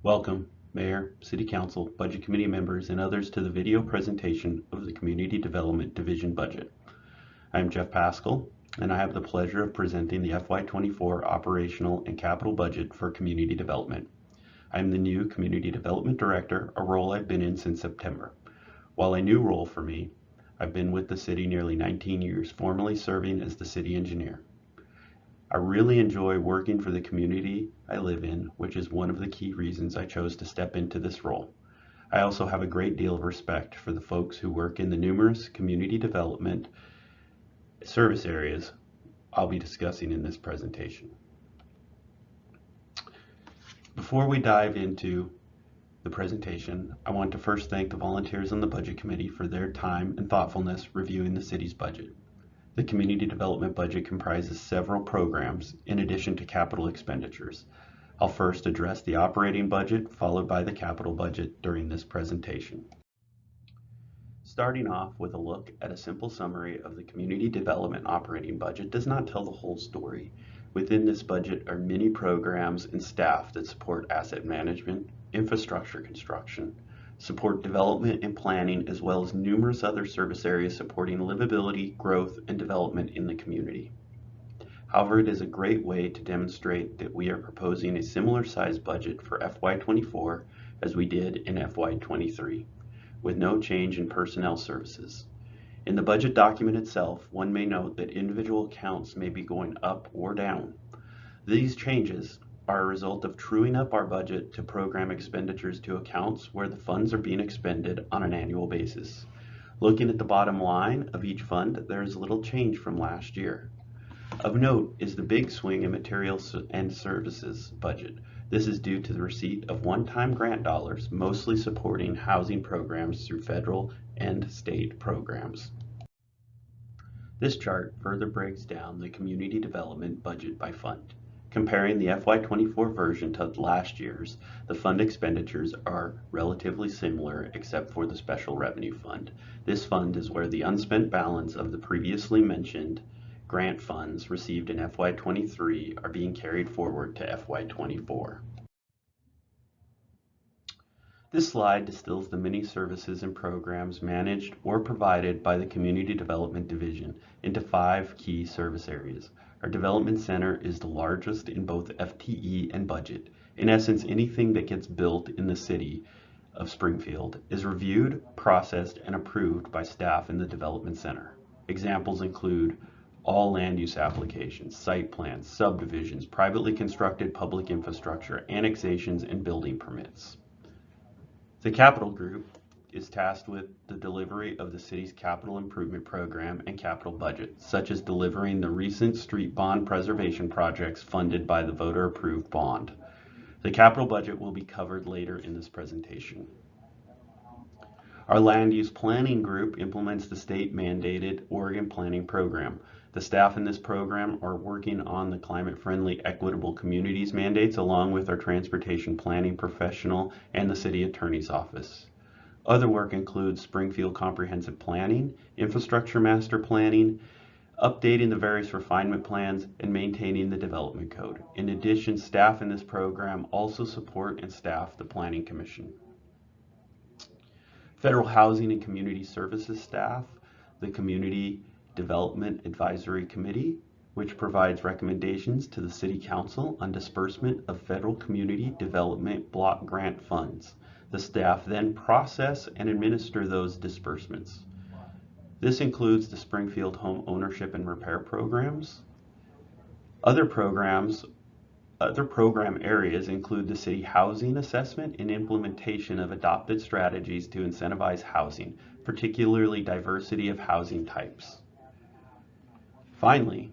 Welcome, Mayor, City Council, Budget Committee members, and others to the video presentation of the Community Development Division budget. I'm Jeff Pascal, and I have the pleasure of presenting the FY24 Operational and Capital Budget for Community Development. I'm the new Community Development Director, a role I've been in since September. While a new role for me, I've been with the city nearly 19 years, formerly serving as the city engineer. I really enjoy working for the community I live in, which is one of the key reasons I chose to step into this role. I also have a great deal of respect for the folks who work in the numerous community development service areas I'll be discussing in this presentation. Before we dive into the presentation, I want to first thank the volunteers on the Budget Committee for their time and thoughtfulness reviewing the city's budget. The community development budget comprises several programs in addition to capital expenditures. I'll first address the operating budget, followed by the capital budget during this presentation. Starting off with a look at a simple summary of the community development operating budget does not tell the whole story. Within this budget are many programs and staff that support asset management, infrastructure construction, support development and planning, as well as numerous other service areas supporting livability, growth, and development in the community. However, it is a great way to demonstrate that we are proposing a similar size budget for FY24 as we did in FY23, with no change in personnel services. In the budget document itself, one may note that individual accounts may be going up or down. These changes are a result of truing up our budget to program expenditures to accounts where the funds are being expended on an annual basis. Looking at the bottom line of each fund, there is little change from last year. Of note is the big swing in materials and services budget. This is due to the receipt of one-time grant dollars, mostly supporting housing programs through federal and state programs. This chart further breaks down the community development budget by fund. Comparing the FY24 version to last year's, the fund expenditures are relatively similar except for the Special Revenue Fund. This fund is where the unspent balance of the previously mentioned grant funds received in FY23 are being carried forward to FY24. This slide distills the many services and programs managed or provided by the Community Development Division into 5 key service areas. Our development center is the largest in both FTE and budget. In essence, anything that gets built in the city of Springfield is reviewed, processed, and approved by staff in the development center. Examples include all land use applications, site plans, subdivisions, privately constructed public infrastructure, annexations, and building permits. The capital group is tasked with the delivery of the city's capital improvement program and capital budget, such as delivering the recent street bond preservation projects funded by the voter-approved bond. The capital budget will be covered later in this presentation. Our land use planning group implements the state-mandated Oregon Planning Program. The staff in this program are working on the climate-friendly, equitable communities mandates along with our transportation planning professional and the city attorney's office. Other work includes Springfield Comprehensive Planning, Infrastructure Master Planning, updating the various refinement plans, and maintaining the development code. In addition, staff in this program also support and staff the Planning Commission. Federal Housing and Community Services staff, the Community Development Advisory Committee, which provides recommendations to the City Council on disbursement of federal community development block grant funds. The staff then process and administer those disbursements. This includes the Springfield Home Ownership and Repair programs. Other program areas include the city housing assessment and implementation of adopted strategies to incentivize housing, particularly diversity of housing types. Finally,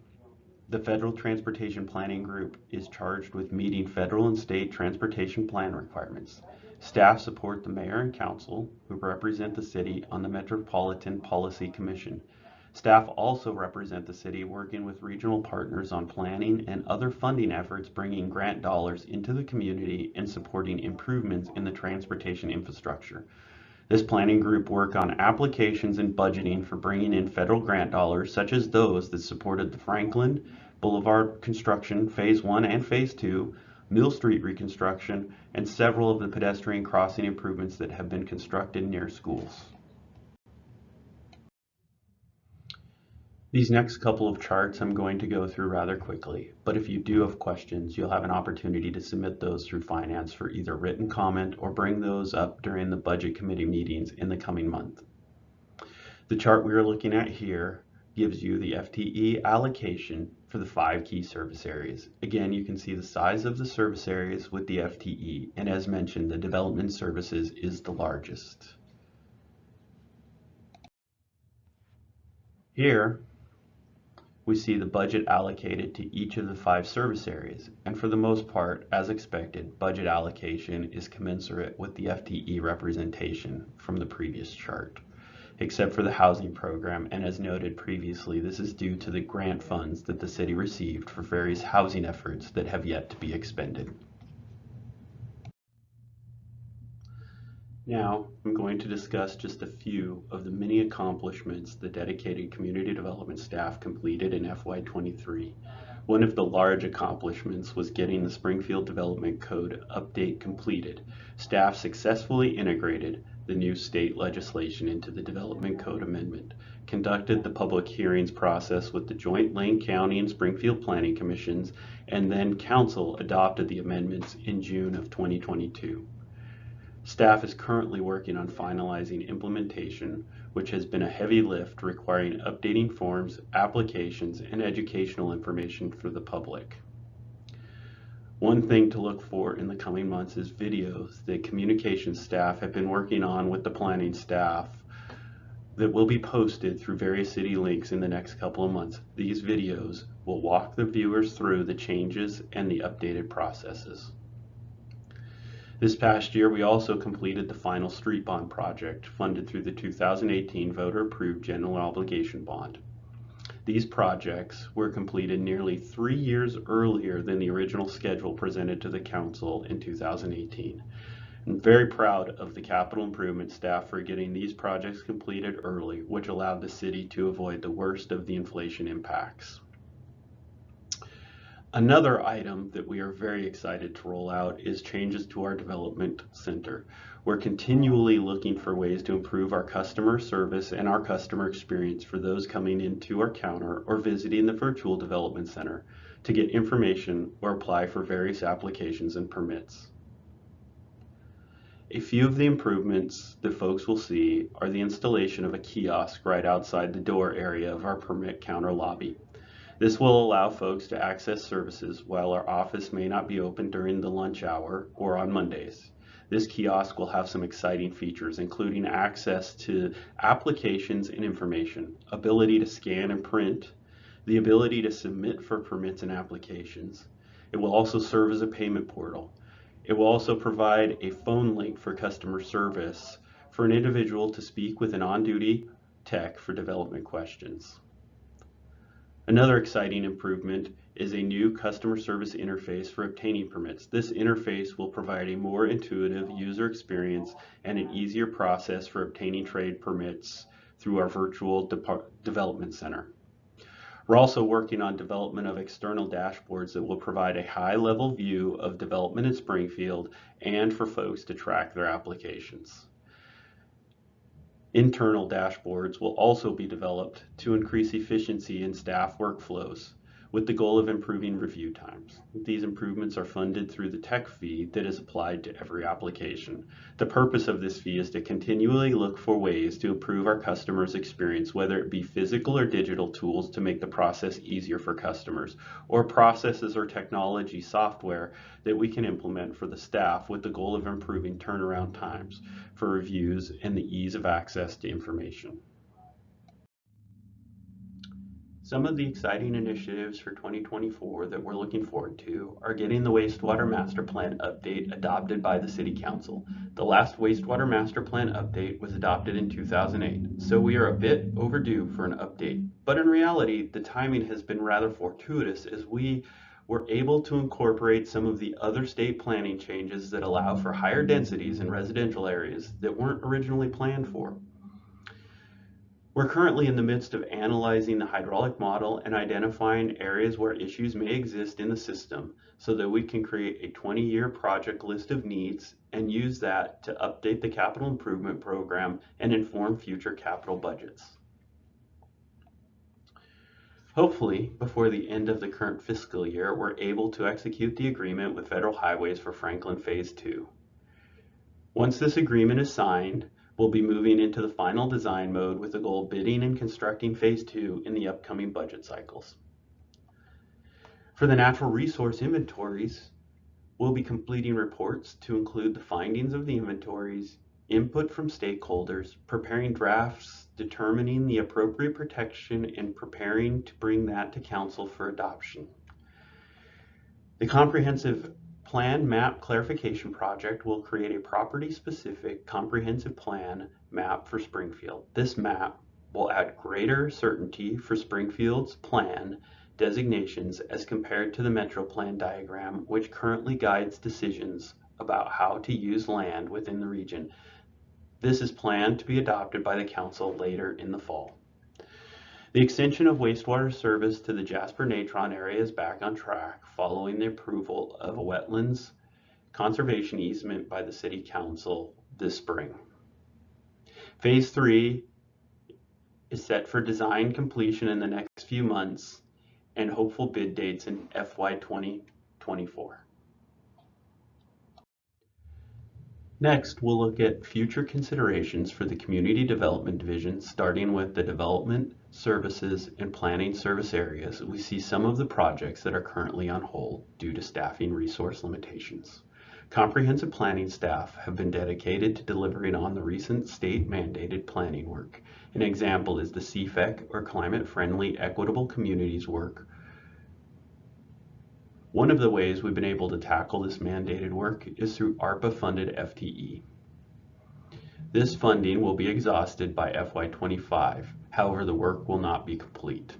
the Federal Transportation Planning Group is charged with meeting federal and state transportation plan requirements. Staff support the mayor and council, who represent the city on the Metropolitan Policy Commission. Staff also represent the city working with regional partners on planning and other funding efforts, bringing grant dollars into the community and supporting improvements in the transportation infrastructure. This planning group worked on applications and budgeting for bringing in federal grant dollars, such as those that supported the Franklin Boulevard construction Phase 1 and Phase 2, Mill Street reconstruction, and several of the pedestrian crossing improvements that have been constructed near schools. These next couple of charts I'm going to go through rather quickly, but if you do have questions, you'll have an opportunity to submit those through Finance for either written comment or bring those up during the Budget Committee meetings in the coming month. The chart we are looking at here gives you the FTE allocation for the 5 key service areas. Again, you can see the size of the service areas with the FTE, and as mentioned, the development services is the largest. Here, we see the budget allocated to each of the 5 service areas, and for the most part, as expected, budget allocation is commensurate with the FTE representation from the previous chart, except for the housing program, and as noted previously, this is due to the grant funds that the city received for various housing efforts that have yet to be expended. Now, I'm going to discuss just a few of the many accomplishments the dedicated community development staff completed in FY23. One of the large accomplishments was getting the Springfield Development Code update completed. Staff successfully integrated the new state legislation into the Development Code amendment, conducted the public hearings process with the joint Lane County and Springfield Planning Commissions, and then Council adopted the amendments in June of 2022. Staff is currently working on finalizing implementation, which has been a heavy lift requiring updating forms, applications, and educational information for the public. One thing to look for in the coming months is videos that communications staff have been working on with the planning staff that will be posted through various city links in the next couple of months. These videos will walk the viewers through the changes and the updated processes. This past year, we also completed the final street bond project funded through the 2018 voter-approved general obligation bond. These projects were completed nearly 3 years earlier than the original schedule presented to the council in 2018. I'm very proud of the capital improvement staff for getting these projects completed early, which allowed the city to avoid the worst of the inflation impacts. Another item that we are very excited to roll out is changes to our development center. We're continually looking for ways to improve our customer service and our customer experience for those coming into our counter or visiting the virtual development center to get information or apply for various applications and permits. A few of the improvements that folks will see are the installation of a kiosk right outside the door area of our permit counter lobby. This will allow folks to access services while our office may not be open during the lunch hour or on Mondays. This kiosk will have some exciting features, including access to applications and information, ability to scan and print, the ability to submit for permits and applications. It will also serve as a payment portal. It will also provide a phone link for customer service for an individual to speak with an on-duty tech for development questions. Another exciting improvement is a new customer service interface for obtaining permits. This interface will provide a more intuitive user experience and an easier process for obtaining trade permits through our virtual development center. We're also working on development of external dashboards that will provide a high-level view of development in Springfield and for folks to track their applications. Internal dashboards will also be developed to increase efficiency in staff workflows with the goal of improving review times. These improvements are funded through the tech fee that is applied to every application. The purpose of this fee is to continually look for ways to improve our customers' experience, whether it be physical or digital tools to make the process easier for customers, or processes or technology software that we can implement for the staff with the goal of improving turnaround times for reviews and the ease of access to information. Some of the exciting initiatives for 2024 that we're looking forward to are getting the wastewater master plan update adopted by the City Council. The last wastewater master plan update was adopted in 2008, so we are a bit overdue for an update. But in reality, the timing has been rather fortuitous as we were able to incorporate some of the other state planning changes that allow for higher densities in residential areas that weren't originally planned for. We're currently in the midst of analyzing the hydraulic model and identifying areas where issues may exist in the system so that we can create a 20-year project list of needs and use that to update the capital improvement program and inform future capital budgets. Hopefully, before the end of the current fiscal year, we're able to execute the agreement with Federal Highways for Franklin Phase 2. Once this agreement is signed, we'll be moving into the final design mode with the goal of bidding and constructing Phase 2 in the upcoming budget cycles. For the natural resource inventories, we'll be completing reports to include the findings of the inventories, input from stakeholders, preparing drafts, determining the appropriate protection, and preparing to bring that to council for adoption. The comprehensive plan map clarification project will create a property-specific comprehensive plan map for Springfield. This map will add greater certainty for Springfield's plan designations as compared to the Metro Plan diagram, which currently guides decisions about how to use land within the region. This is planned to be adopted by the council later in the fall. The extension of wastewater service to the Jasper Natron area is back on track following the approval of a wetlands conservation easement by the City Council this spring. Phase 3 is set for design completion in the next few months and hopeful bid dates in FY24. Next, we'll look at future considerations for the Community Development Division, starting with the Development, Services, and Planning service areas. We see some of the projects that are currently on hold due to staffing resource limitations. Comprehensive planning staff have been dedicated to delivering on the recent state-mandated planning work. An example is the CFEC, or Climate-Friendly Equitable Communities work. One of the ways we've been able to tackle this mandated work is through ARPA-funded FTE. This funding will be exhausted by FY25. However, the work will not be complete.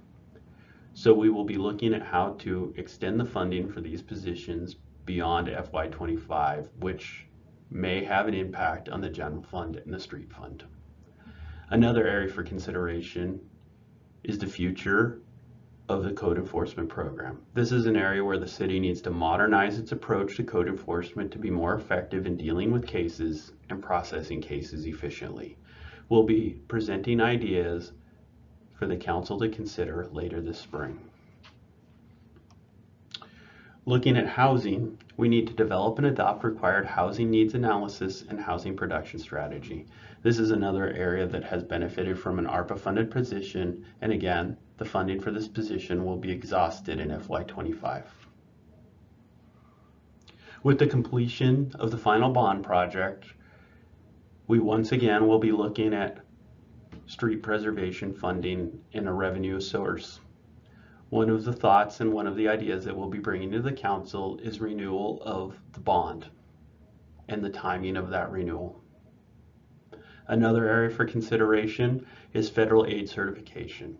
So we will be looking at how to extend the funding for these positions beyond FY25, which may have an impact on the general fund and the street fund. Another area for consideration is the future of the code enforcement program. This is an area where the city needs to modernize its approach to code enforcement to be more effective in dealing with cases and processing cases efficiently. We'll be presenting ideas for the council to consider later this spring. Looking at housing, we need to develop and adopt required housing needs analysis and housing production strategy. This is another area that has benefited from an ARPA-funded position, and again, the funding for this position will be exhausted in FY25. With the completion of the final bond project, we once again will be looking at street preservation funding in a revenue source. One of the thoughts and one of the ideas that we'll be bringing to the council is renewal of the bond and the timing of that renewal. Another area for consideration is federal aid certification.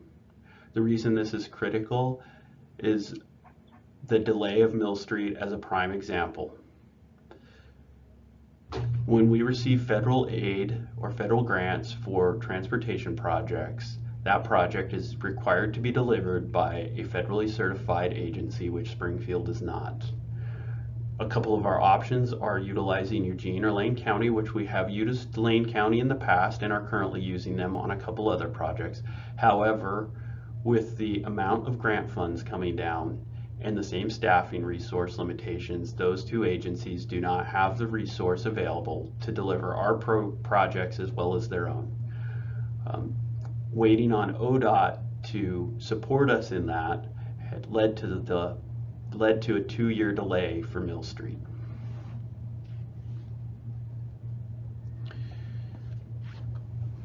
The reason this is critical is the delay of Mill Street as a prime example. When we receive federal aid or federal grants for transportation projects, that project is required to be delivered by a federally certified agency, which Springfield is not. A couple of our options are utilizing Eugene or Lane County, which we have used Lane County in the past and are currently using them on a couple other projects. However, with the amount of grant funds coming down and the same staffing resource limitations, those two agencies do not have the resource available to deliver our projects as well as their own. Waiting on ODOT to support us in that had led to a 2-year delay for Mill Street.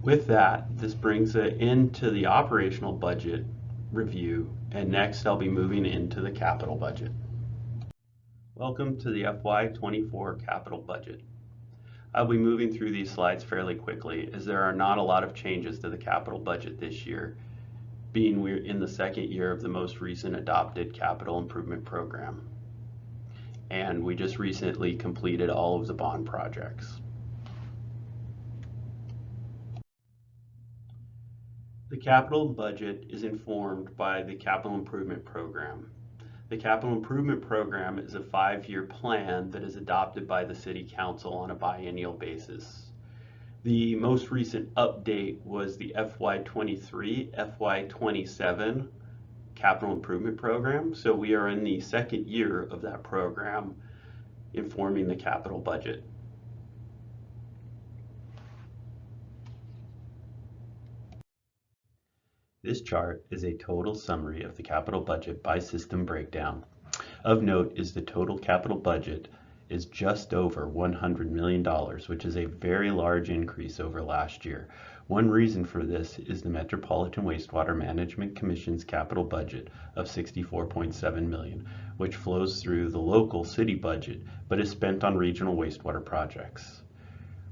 With that, this brings it into the operational budget review, and next I'll be moving into the capital budget. Welcome to the FY24 capital budget. I'll be moving through these slides fairly quickly as there are not a lot of changes to the capital budget this year, being we're in the second year of the most recent adopted capital improvement program. And we just recently completed all of the bond projects. The capital budget is informed by the capital improvement program. The capital improvement program is a 5-year plan that is adopted by the City Council on a biennial basis. The most recent update was the FY23, FY27 capital improvement program. So we are in the second year of that program informing the capital budget. This chart is a total summary of the capital budget by system breakdown. Of note is the total capital budget is just over $100 million, which is a very large increase over last year. One reason for this is the Metropolitan Wastewater Management Commission's capital budget of $64.7 million, which flows through the local city budget, but is spent on regional wastewater projects.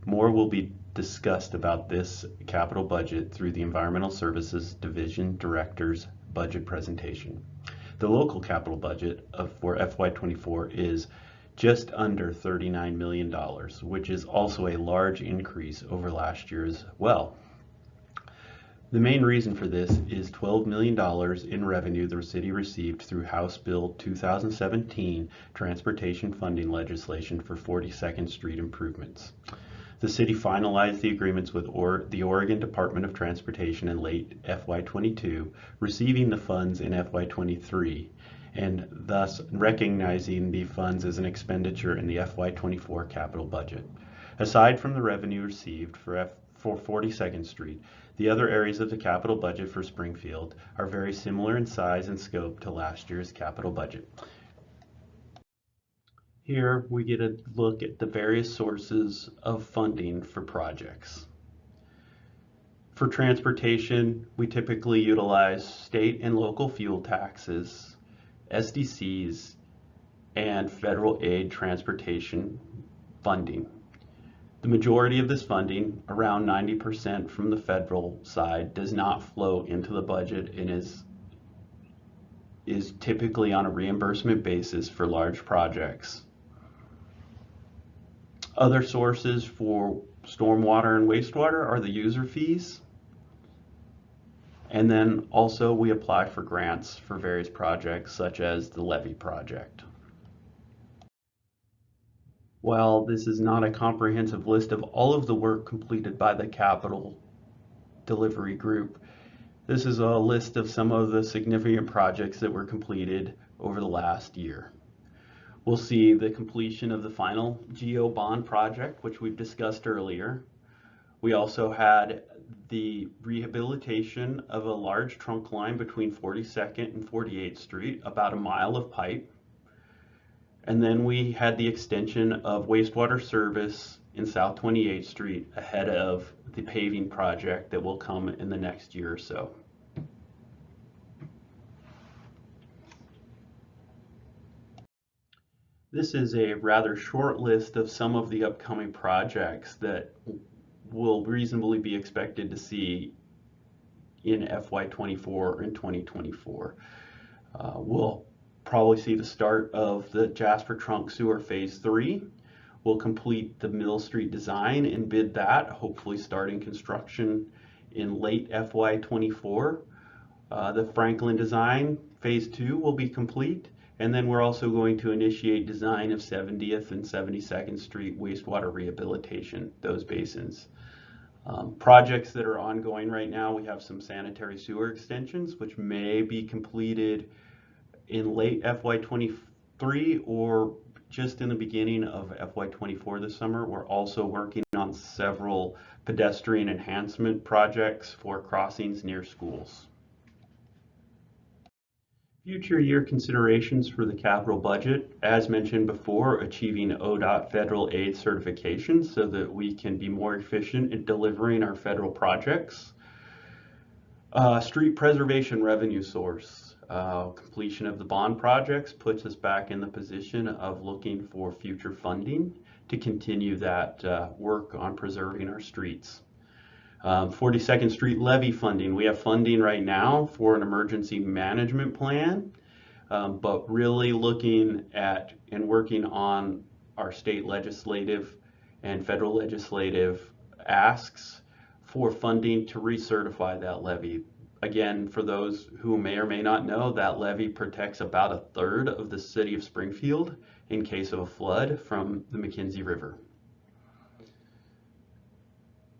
More will be discussed about this capital budget through the Environmental Services Division Director's budget presentation. The local capital budget for FY24 is just under $39 million, which is also a large increase over last year as well. The main reason for this is $12 million in revenue the city received through House Bill 2017 transportation funding legislation for 42nd Street improvements. The city finalized the agreements with the Oregon Department of Transportation in late FY22, receiving the funds in FY23, and thus recognizing the funds as an expenditure in the FY24 capital budget. Aside from the revenue received for 42nd Street, the other areas of the capital budget for Springfield are very similar in size and scope to last year's capital budget. Here we get a look at the various sources of funding for projects. For transportation, we typically utilize state and local fuel taxes, SDCs, and federal aid transportation funding. The majority of this funding, around 90% from the federal side, does not flow into the budget and is typically on a reimbursement basis for large projects. Other sources for stormwater and wastewater are the user fees. And then also we apply for grants for various projects such as the levee project. While this is not a comprehensive list of all of the work completed by the capital delivery group, this is a list of some of the significant projects that were completed over the last year. We'll see the completion of the final GO bond project, which we've discussed earlier. We also had the rehabilitation of a large trunk line between 42nd and 48th Street, about a mile of pipe. And then we had the extension of wastewater service in South 28th Street ahead of the paving project that will come in the next year or so. This is a rather short list of some of the upcoming projects that will reasonably be expected to see in FY24 and 2024. We'll probably see the start of the Jasper Trunk Sewer Phase 3. We'll complete the Mill Street design and bid that, hopefully starting construction in late FY24. The Franklin design Phase 2 will be complete. And then we're also going to initiate design of 70th and 72nd Street wastewater rehabilitation, those basins. Projects that are ongoing right now, we have some sanitary sewer extensions, which may be completed in late FY23 or just in the beginning of FY24 this summer. We're also working on several pedestrian enhancement projects for crossings near schools. Future year considerations for the capital budget, as mentioned before, achieving ODOT federal aid certification so that we can be more efficient in delivering our federal projects. Street preservation revenue source. Completion of the bond projects puts us back in the position of looking for future funding to continue that work on preserving our streets. 42nd Street levy funding. We have funding right now for an emergency management plan, but really looking at and working on our state legislative and federal legislative asks for funding to recertify that levy. Again, for those who may or may not know, that levee protects about a third of the city of Springfield in case of a flood from the McKenzie River.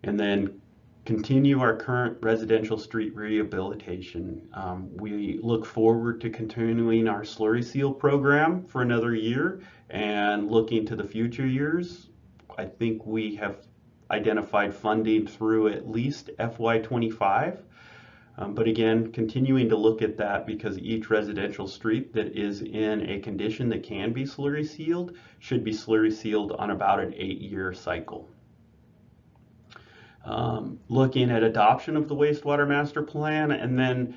And then continue our current residential street rehabilitation. We look forward to continuing our slurry seal program for another year, and looking to the future years, I think we have identified funding through at least FY25. But again, continuing to look at that, because each residential street that is in a condition that can be slurry sealed should be slurry sealed on about an 8-year cycle. Looking at adoption of the wastewater master plan, and then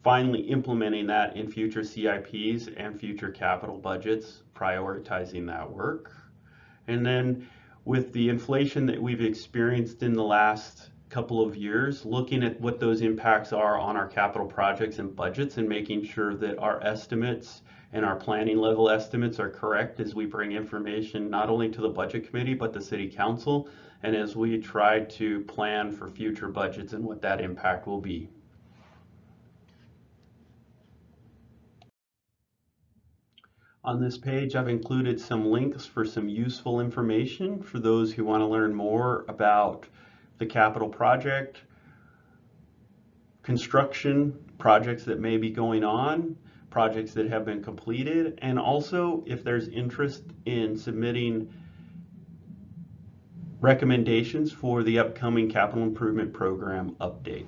finally implementing that in future CIPs and future capital budgets, prioritizing that work. And then with the inflation that we've experienced in the last couple of years, looking at what those impacts are on our capital projects and budgets, and making sure that our estimates and our planning level estimates are correct as we bring information not only to the budget committee but the city council, and as we try to plan for future budgets and what that impact will be. On this page, I've included some links for some useful information for those who want to learn more about the capital project, construction projects that may be going on, projects that have been completed, and also if there's interest in submitting recommendations for the upcoming capital improvement program update.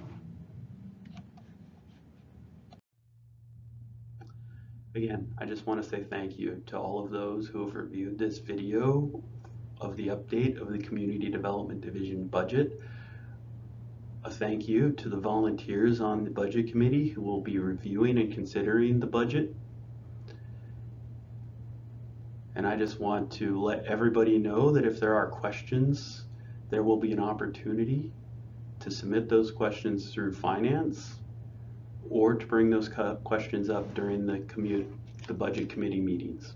Again, I just want to say thank you to all of those who have reviewed this video of the update of the Community Development Division budget. A thank you to the volunteers on the budget committee who will be reviewing and considering the budget. And I just want to let everybody know that if there are questions, there will be an opportunity to submit those questions through finance, or to bring those questions up during the budget committee meetings.